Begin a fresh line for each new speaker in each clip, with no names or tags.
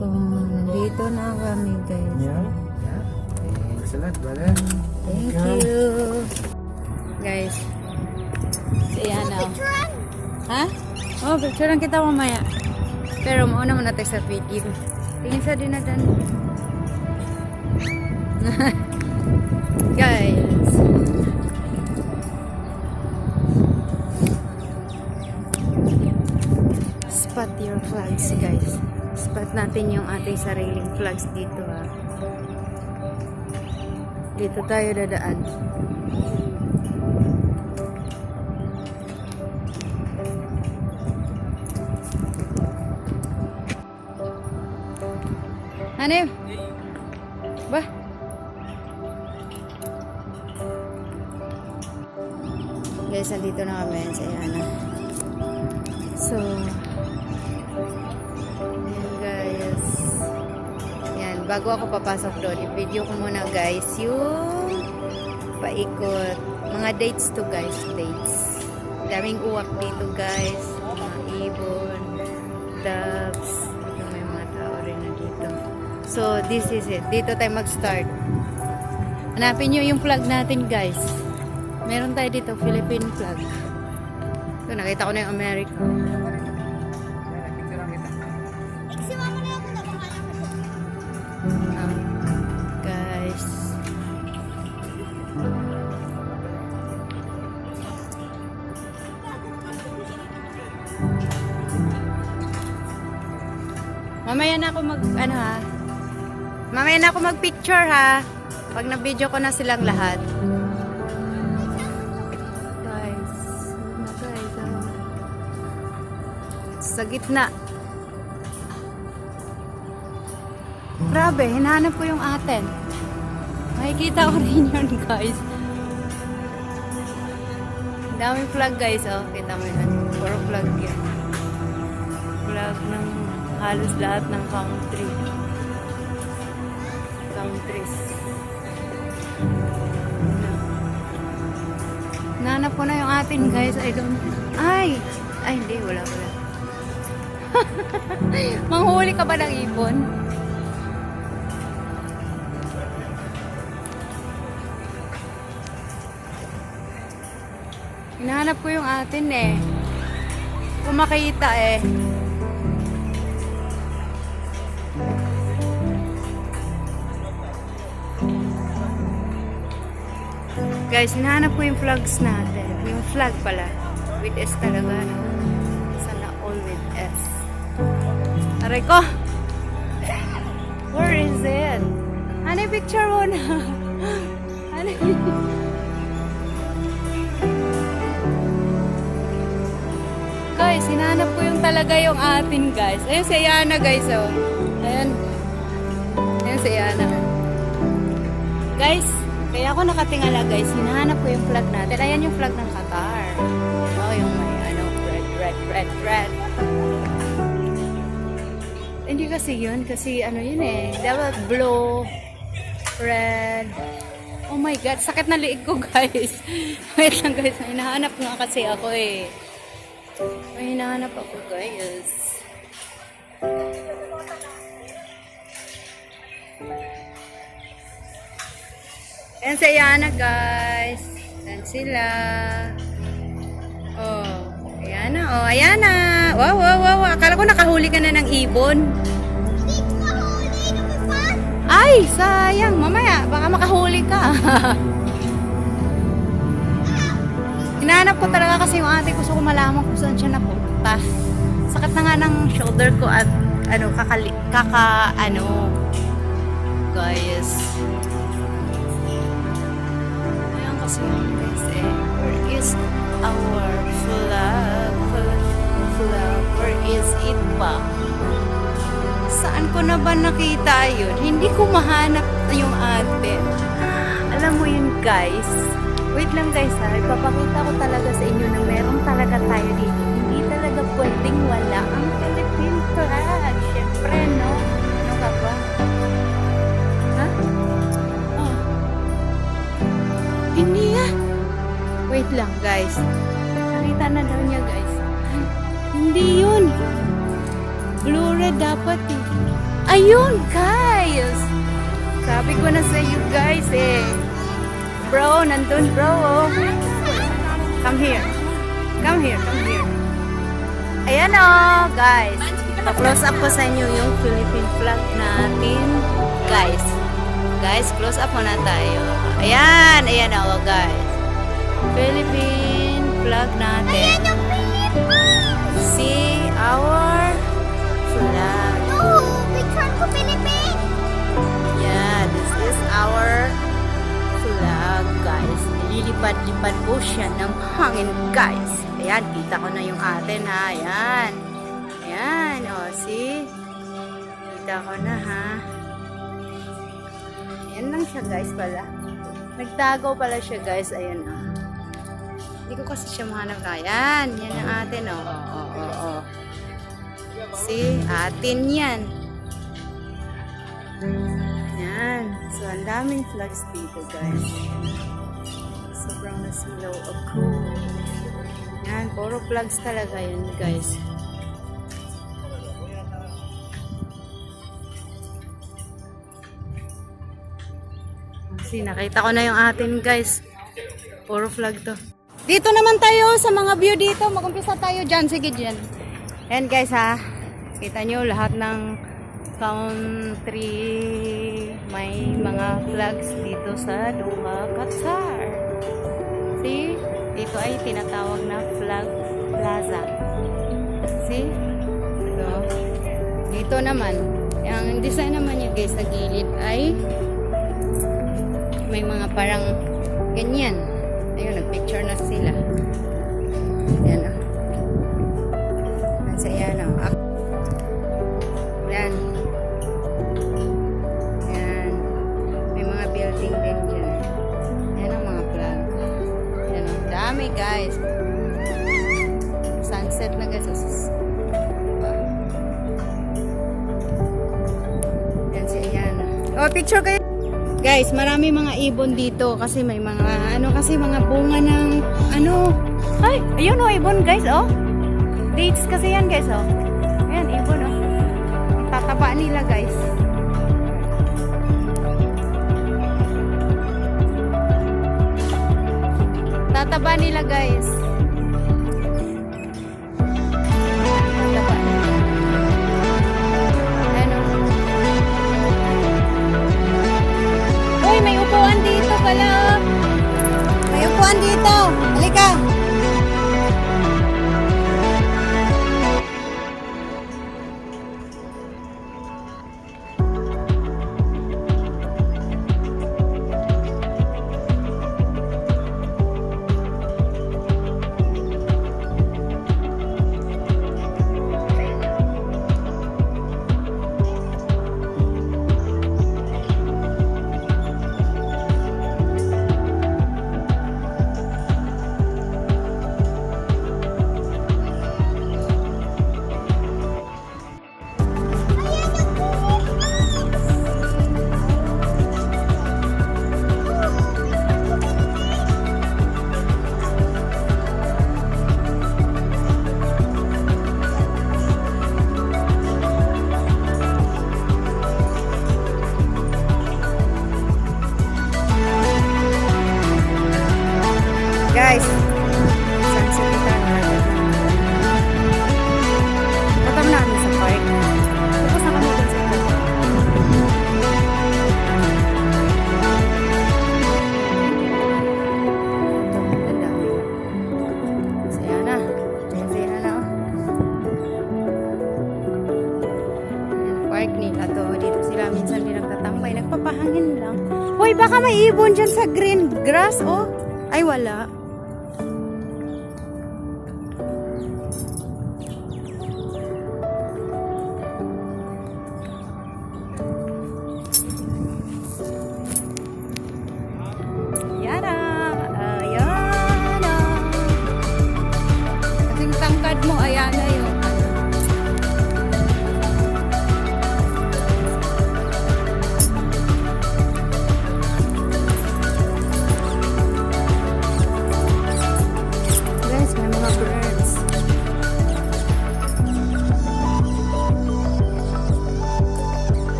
Nandito na kami guys.
Yeah. Excellent, brother.
Thank you. Guys. Si Yana. Ha? Oh, picturean kita mamaya. Pero mauna muna tayo sa video. Tingin sa dinadan. Guys. Spot your flags, guys. Spot natin yung ating sariling flags dito, ha. Dito tayo dadaan. Ano yun? Ba? Guys, nandito na kami sa Yana. So, yan guys. Yan, bago ako papasok doon, i-video ko muna guys yung paikot. Mga dates to guys, dates. Daming uwak dito guys. Mga ibon, doves. Ito may mga tao rin na dito. So, this is it. Dito tayo mag-start. Hanapin nyo yung flag natin guys. Meron tayo dito, Philippine flag. So, nakita ko na yung America. Guys. Mamaya na ako Mamaya na ako mag-picture ha. Pag na-video ko na silang lahat. Sa gitna. Grabe, hinahanap ko yung atin. Makikita ko rin yun, guys. Daming flag, guys. Oh, kita mo yun. Puro flag yan. Flag ng halos lahat ng countries. Hinahanap ko na yung atin, guys. Ay, hindi. Wala. Manghuli ka ba ng ibon? Hinahanap ko yung atin eh. Kung makita eh. Guys, hinahanap ko yung flags natin. Yung flag pala. With S talaga. Sana all with S. Aray ko! Where is it? Ano yung picture mo na? Ano Guys, hinahanap ko yung talaga yung atin guys. Ayun si Yana guys oh. Ayun. Ayun si Yana. Guys, kaya ako nakatingala guys. Hinahanap ko yung flag natin. Ayan yung flag ng Qatar. Oh, yung may red. Hindi kasi yun. Kasi ano yun eh. Dapat blue, red. Oh my God. Sakit na liig ko guys. Wait lang guys. Hinahanap nga kasi ako eh. May hinahanap ako guys. Ayan si Yana guys. Ayan sila. Oh. Ayan na. Oh, ayan na. Wow. Akala ko nakahuli ka na ng ibon.
Hindi ko mahuli. Naman.
Ay, sayang. Mamaya, baka makahuli ka. Hinahanap ko talaga kasi yung ate. Gusto ko malaman kung saan siya napunta. Sakit na nga ng shoulder ko at guys. Ayan kasi yun guys eh. Where is our flag? Where is it ba? Saan ko na ba nakita yun? Hindi ko mahanap yung ate. Alam mo yun guys. Wait lang guys ha. Ipapakita ko talaga sa inyo na meron talaga tayo dito. Hindi talaga pwedeng wala ang Philippine flag. Siyempre no? Ano ka ba? Ha? Oh. Hindi ah. Wait lang guys. Nakita na daw niya guys. Hindi yun. Blue red dapat eh. Ayun, guys! Sabi ko na sa you guys eh. Bro, nandun bro. Oh. Come here. Come here, come here. Ayan oh, guys. Pa-close up ko sa inyo yung Philippine flag natin. Guys. Guys, close up muna tayo. Ayan, ayan oh, guys. Philippine flag natin.
Ayan yung Philippines!
See our flag.
Oh, picture ko Philippines!
Yeah, this is our flag, guys. Lilipad-lipad po siya ng hangin, guys. Ayan, kita ko na yung atin, ha. Ayan. Ayan, o, see? Kita ko na, ha. Ayan lang siya, guys, pala. Nagtago pala siya, guys. Ayan, o. Hindi ko kasi siya mahanap. Ayan, yan ang atin, o. O. See? Atin yan. Yan. So, ang daming flags dito, guys. Sobrang nasilaw ako. Yan. Puro flags talaga yun, guys. Kasi nakita ko na yung atin, guys. Puro flag to. Dito naman tayo sa mga view dito. Mag-umpisa tayo dyan. Sige, dyan. Yan, guys, ha. Kita nyo lahat ng country may mga flags dito sa Doha, Qatar. See? Dito ay tinatawag na Flag Plaza. See? So, dito naman, ang design naman yun guys sa gilid ay may mga parang ganyan. Ayun, nagpicture na sila. Ayan o. Nasa yan o. Yan. Yan. May mga building din dyan. Yan ang mga flag. Yan ang dami guys. Sunset na guys. Yan siya yan. Oh, picture kayo. Guys, marami mga ibon dito kasi may mga kasi mga bunga ng ay, ayun oh, ibon guys oh. Dates kasi yan guys oh. Ayan, ibon oh. Tataba nila guys. Tataba nila guys. Tataba nila. Ano? Uy, may upuan dito pala. May upuan dito. Halika. Guys, sunset kita na. Patama namin sa park. Tapos na kami dun sa ito. Ito, ang dami. Saya na. Saya na oh. Ayan, park nila to. Dito sila minsan din nagtatambay. Nagpapahangin lang. Hoy, baka may ibon dyan sa green grass, oh. Ay, wala. Yana, Ayana. Kasing tangkad mo, Ayana yung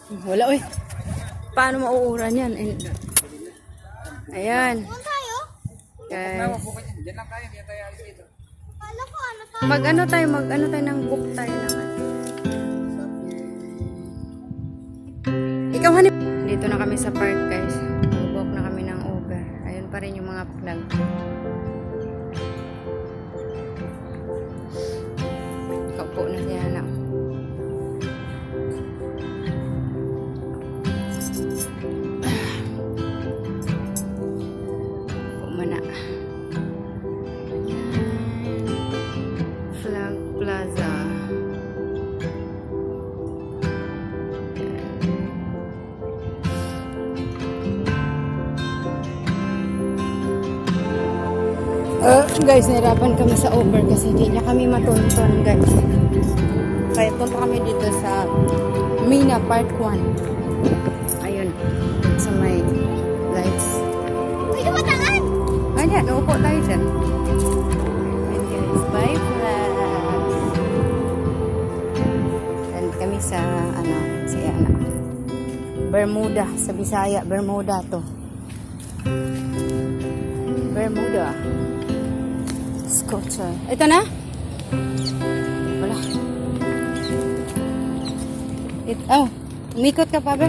Wala, oy. Paano mauuran yan? Ayan.
Doon tayo?
Guys.
Diyan lang tayo, hindi tayo alis dito.
Kala ko ano tayo?
Mag-ano tayo ng book tayo naman. Ikaw, hanip. Dito na kami sa park, guys. Walk na kami ng Uber. Ayun pa rin yung mga flag. Kaupo na siya na. Pumana. Flag Plaza. Guys, nahirapan kami sa Uber kasi hindi niya kami matunton, guys. Kaya punta kami dito sa Mina Part 1. Ayun, sa may lights.
Pwede ba tangan?
Ayan, naupo tayo dyan. And guys, bye vlogs. And kami sa, Bermuda, sa Bisaya, Bermuda to. Bermuda. Scooter. Ito na? Wala. Umikot ka pa ba?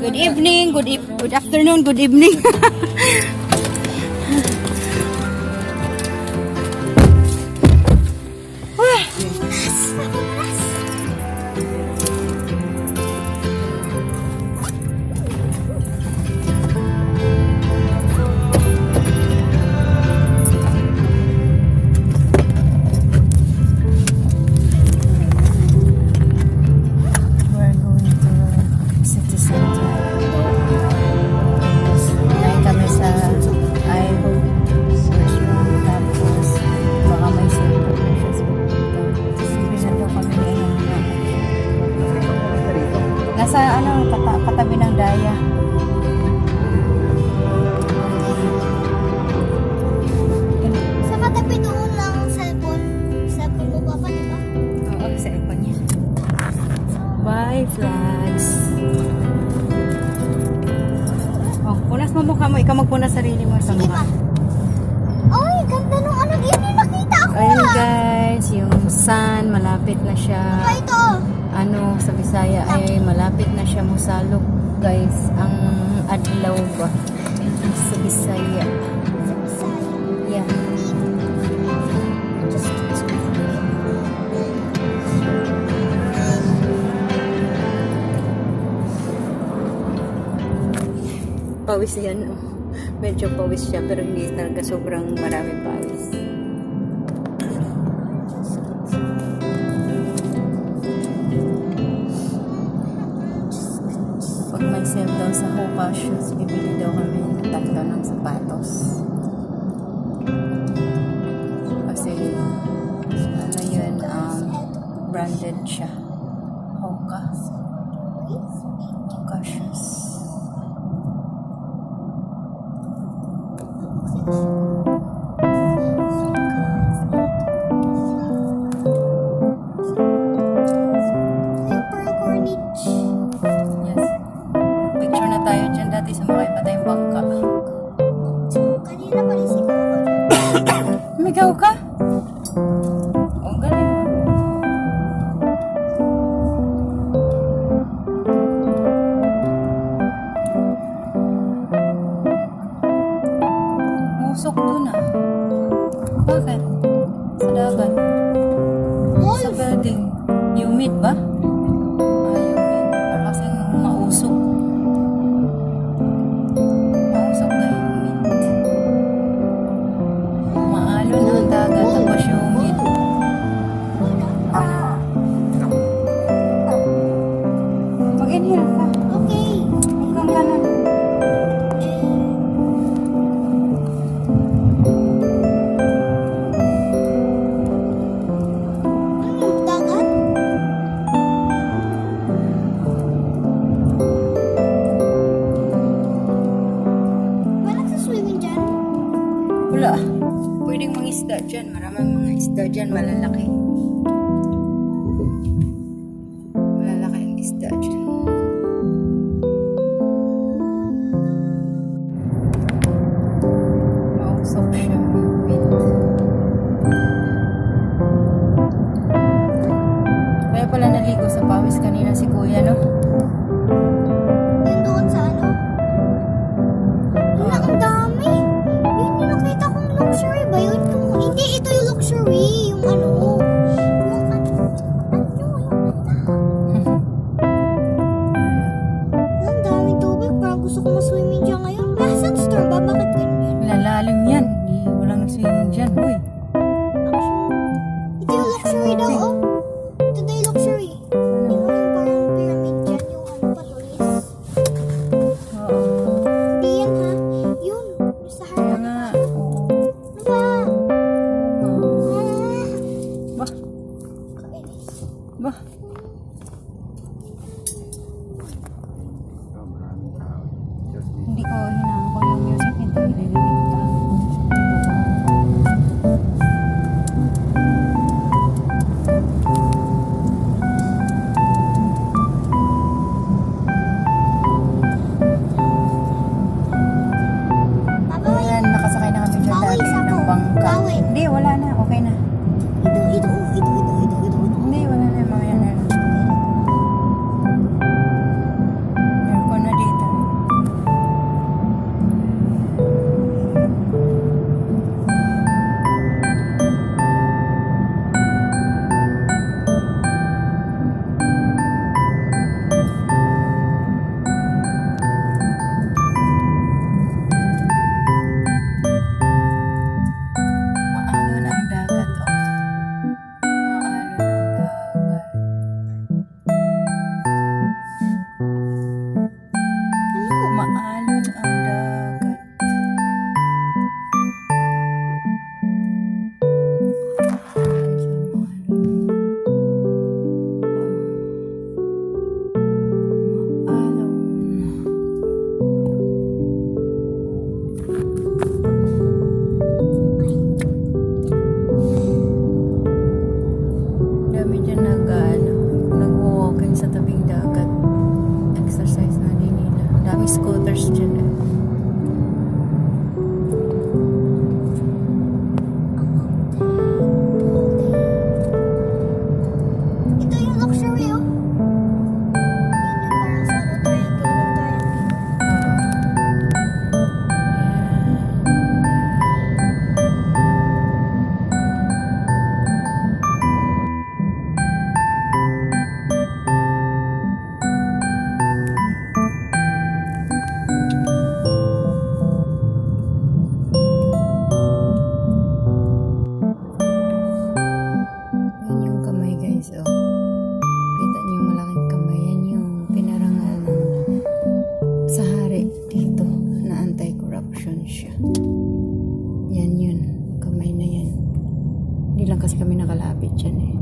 Good evening, good afternoon, good evening. We're going to city center. Ngayon kami sa I hope tapos baka may center na siya sa Bisa daw kami ngayon na nasa katabi ng daya.
Sa katabi doon lang cellphone. Cellphone mo pa di ba?
Oo, sa aircon niya. Bye, flags. Oh, punas mo mukha mo. Ikaw magpunas sarili mo sa
Sige
mukha.
pa. Ay, ganda nung ano yun yung nakita ako
Ayun
ah.
guys, yung sun, malapit na siya.
Ay, ito.
Sa Bisaya ay malapit na siya musalok. Guys, ang adlaw ba? Sa Bisaya. Yeah. Pawis yan. Oh. Medyo pawis siya pero hindi talaga sobrang maraming pawis. Pag may sale daw sa Hoka Shoes, bibili daw kami ng 3 ng sapatos. Kasi yun, branded siya. Hoka Shoes.
Pearl Corniche.
Yes. Picture na tayo dyan. Dati sumakay pa tayong bangka.
Kanina pa rin sigaw ako dyan.
Umigaw ka? Ang galing. Musok dun ah. Bakit? Sa dagat. Sa building. Humid ba? Humid. Para kasing mausok. Mausok na humid. Maalon ang dagat tapos humid. Mag-inhale ka.
Okay.
Hanggang kanan.
Dagat? Wala sa swimming dyan?
Wala. Pwedeng mga isda dyan. Maraming mga isda dyan. Malalaki.
luxury daw, oh. Ito daw yung luxury. Di ba yung parang pyramid dyan, yung ano, patulis?
Oo.
Hindi yan, ha? Yun, yung sa
Kaya
harap.
nga. Oo.
Ano ba?
Ba?
Kainis.
Ba?
Oh, maraming tao. Diyos din.
Hindi ko hinahang ko yung music nito. Ililinig ka.
Papa, may
Ayan, nakasakay na kami dyan
Bawi,
dati
sako.
ng bangka.
Bawi.
Hindi, wala na. Okay na.
ito.
Hindi, wala na. Mamaya na lang. Aircon na dito. Maalon ang dagat, oh. Maalon ang dagat. Maalon ang dagat. Dami dyan nag-walking sa tabing dagat. Exercise na din nila. Dami scooters dyan.
Ito yung luxury, oh. Yan yung parang sa ano, triangle.
Yan yung kamay, guys, oh. Kita niyo yung malaking kamay. Yan yung pinarangal ng sa hari dito na anti-corruption siya. Yan yun. Kamay na yan. Hindi lang kasi kami nakalapit dyan, eh.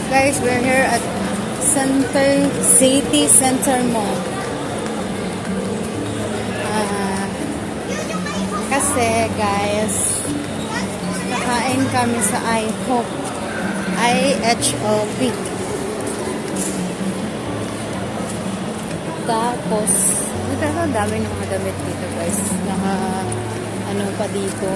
Guys, we're here at City Center Mall. Kasi guys, kakain kami sa IHOP. Tapos, ito ang dami ng mga damit dito, guys. Ano pa dito,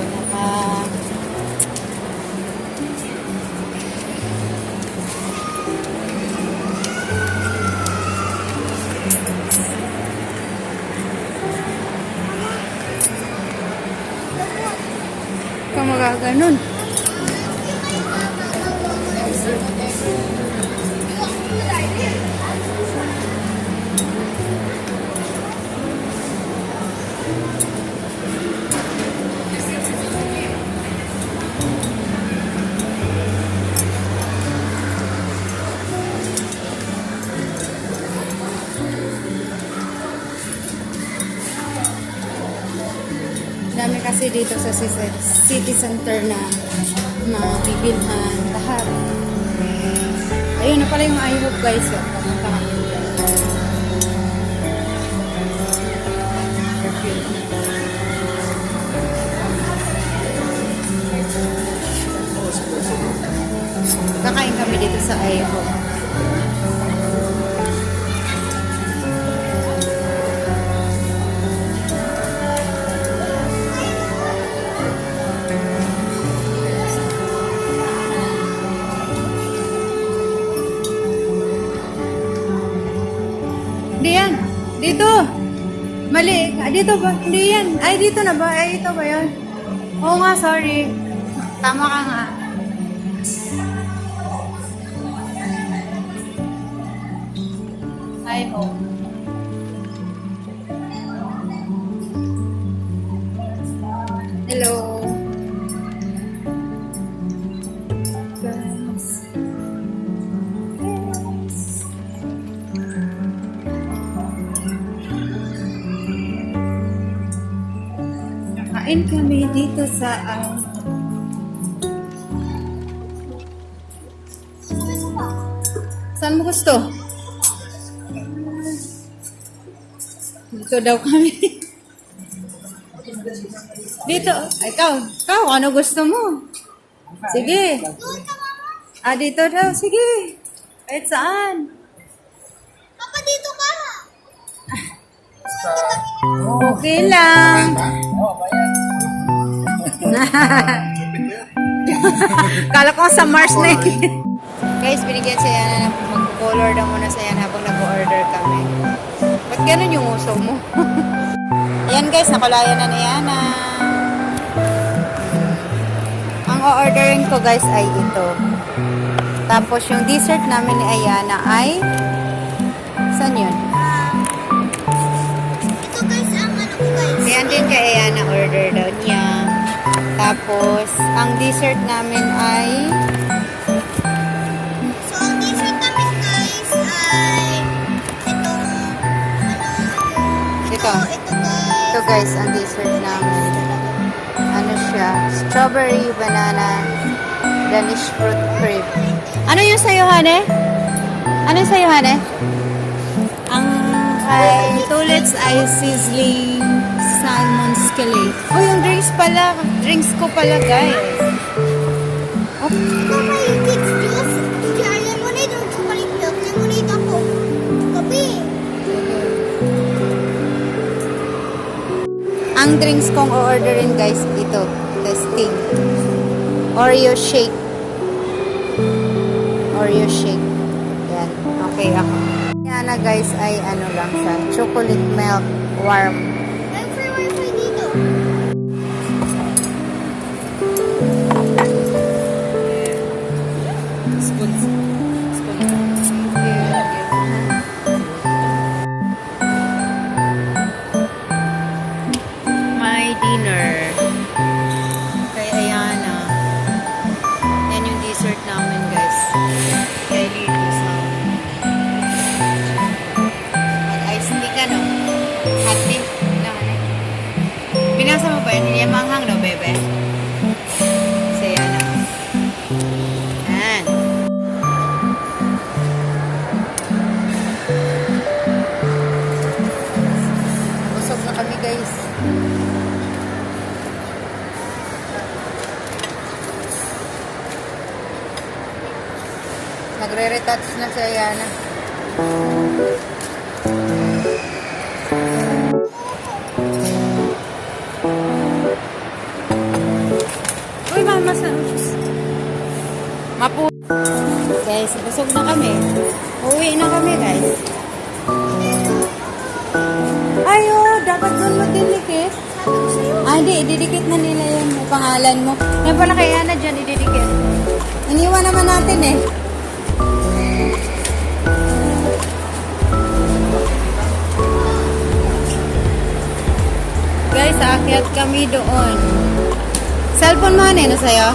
ka magaganon. Dami kasi dito sa city center na mabibilhan lahat. Ayun na pala yung IHOP, guys. Oh. Papunta kami dyan. Kakain kami dito sa IHOP. Hindi yan. Dito. Mali. Dito ba? Hindi yan. Ay, dito na ba? Ay, ito ba yun? Oo nga, sorry. Tama ka nga. home. Hello. Guys. Kain kami dito sa saan mo gusto? Dito daw kami. Dito. Ikaw, ano gusto mo? Sige.
Doon ka, Mama.
Dito daw. Sige. Kahit saan.
Papa, dito ka.
Okay lang. Kala ko sa Mars na eh. Guys, binigyan si Yana na mag-color daw muna sa Yana habang nag-order kami. Ba't ganun yung uso mo? Yan guys, nakulayan na ni Yana. Ang o-orderin ko guys ay ito. Tapos yung dessert namin ni Ayana ay saan yun?
Ito guys, ang ano ko guys.
Yan din kay Ayana order daw niya. Tapos, ang dessert namin ay
So, ang dessert namin guys ay itong
ito.
Ito guys.
Ito guys, ang dessert namin. Ano siya? Strawberry, banana, Danish fruit crepe. Ano yung sa'yo, Hane? Ano yung sa'yo, Hane? Ang kay Tulets ay sizzling salmon skillet. Oh, yung drinks pala. Drinks ko pala, guys. Oh,
Ito may kids juice. Jar lemonade or chocolate milk. Lemonade ako. Kape.
ang drinks kong o-orderin, guys, ito. Testing. Oreo shake. Oreo shake. Yan. Okay ako. Yan na, guys, ay ano lang siya. Chocolate milk warm.
May free wifi dito.
My dinner. Kay Ayana. Yan yung dessert namin, guys. Kay Lily. So, mag-ice tea ka, no? Hot tea? Lang, ano? Binasa mo ba yun? Yung manghang, no, bebe? Si Ayana. Yan. Busog na kami, guys. Nagre-retouch na si Ayana. Uy, mama, sa Mapu. Guys, busog na kami. Uwi na kami, guys. Ayo, dapat doon mo didikit. Hindi, ididikit na nila yun. May pangalan mo. Yan pala kay Ana dyan, ididikit. Iniwan naman natin eh. Guys, aakyat kami doon. Cellphone mo, ano sa'yo?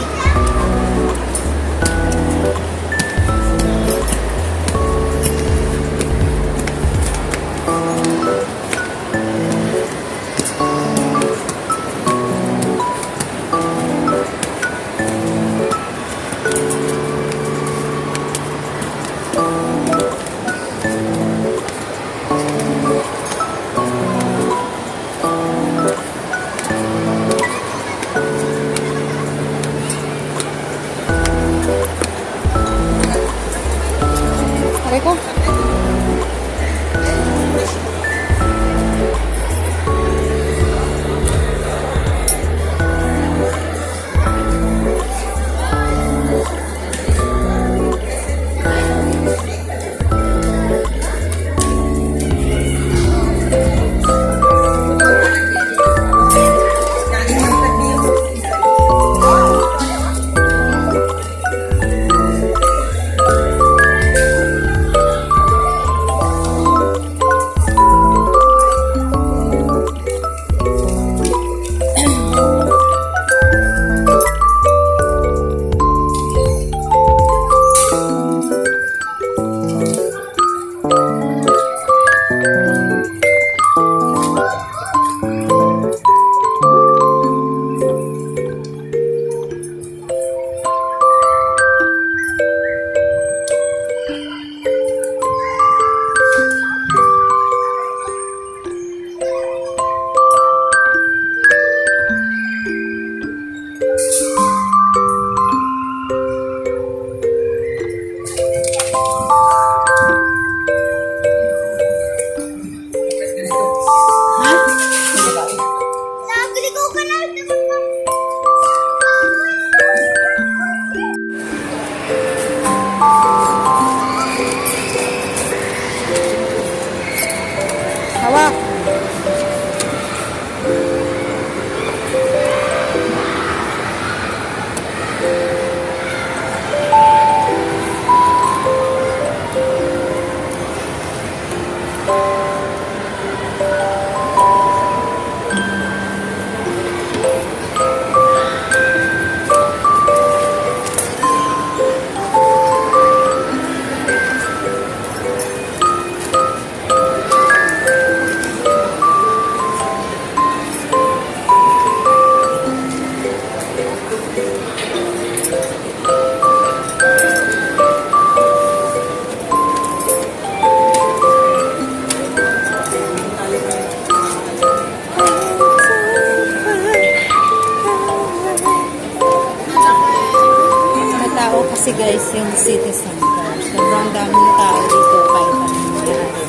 City Center. Sobrang daming tao dito kahit anong nangyari.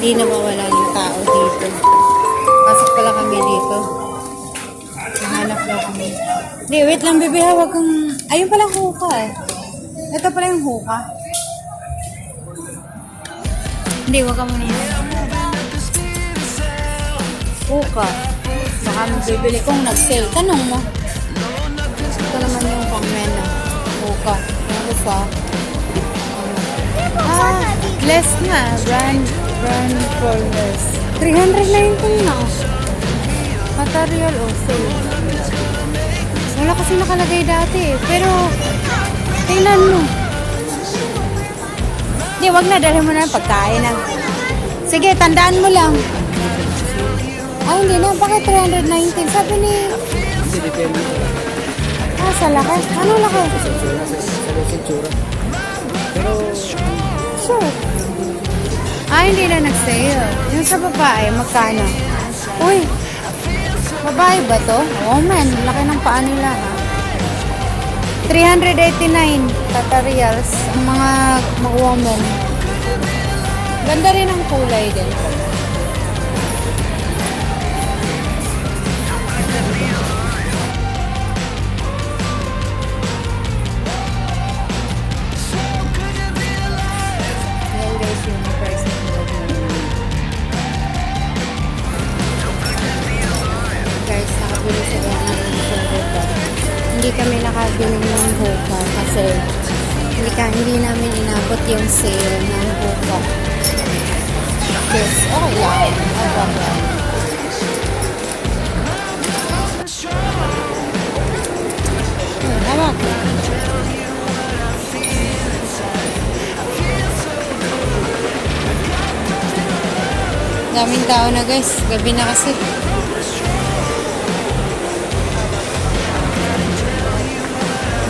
Hindi na mawala ng tao dito. Pasok pala kami dito. Nahanap daw kami. Hindi, wait lang, bebe. Huwag kang... Ayun pala hookah eh. Ito pala yung hookah. Hindi, huwag ka muna. Hookah. Baka magbibili kung nag-sale. Tanong mo. Ito naman yung pang-mena. Hookah. Ano sa? Less na. Brand for less. 319 na. Material o sale. Wala kasi nakalagay dati. Pero, tingnan mo. Hindi, wag na. Dali mo na yung pagkain na. Sige, tandaan mo lang. Ay, hindi na. Bakit 319? Sabi ni...
Hindi, depende.
Sa laki? Ano laki?
Sa sitsura. Pero,
Sure. Hindi na nag-sale. Yung sa babae, magkano? Uy, babae ba to? Woman, laki ng paa nila ha. 389 Tatarials ang mga woman. Ganda rin ang kulay din. Yan guys yung price ng guys, nakabili sila ng hookah. Hindi kami nakabili ng hookah kasi hindi namin inabot yung sale ng hookah. Yes, okay lang. Hawak. Daming tao na guys. Gabi na kasi.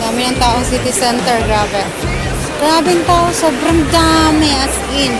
Dami ng taong city center, grabe. Grabing tao, sobrang dami as in.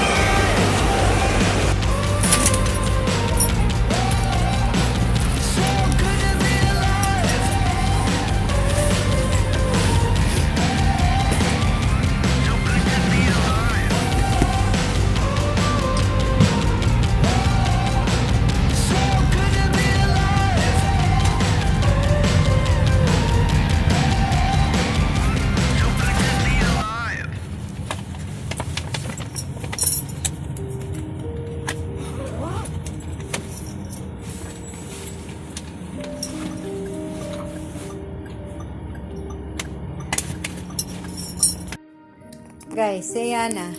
Guys, ayan na.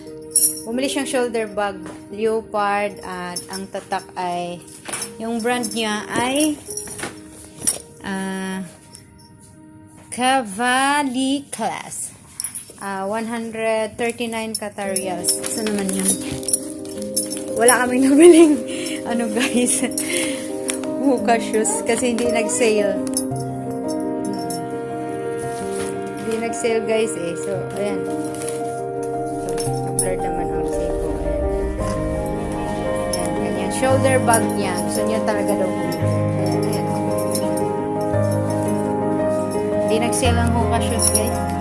Bumili siyang shoulder bag, leopard, at ang tatak ay, yung brand niya ay Cavalli Class. 139 Qatarials. Saan naman yun? Wala kaming nabiling ano guys, hookah shoes kasi hindi nag-sale. Hindi nag-sale guys eh. So, ayan. Blurred naman ang siko. Ayan, ganyan. Shoulder bag niya. Gusto niya talaga daw. Ayan. Hindi nag-sale ang hookah shoes guys.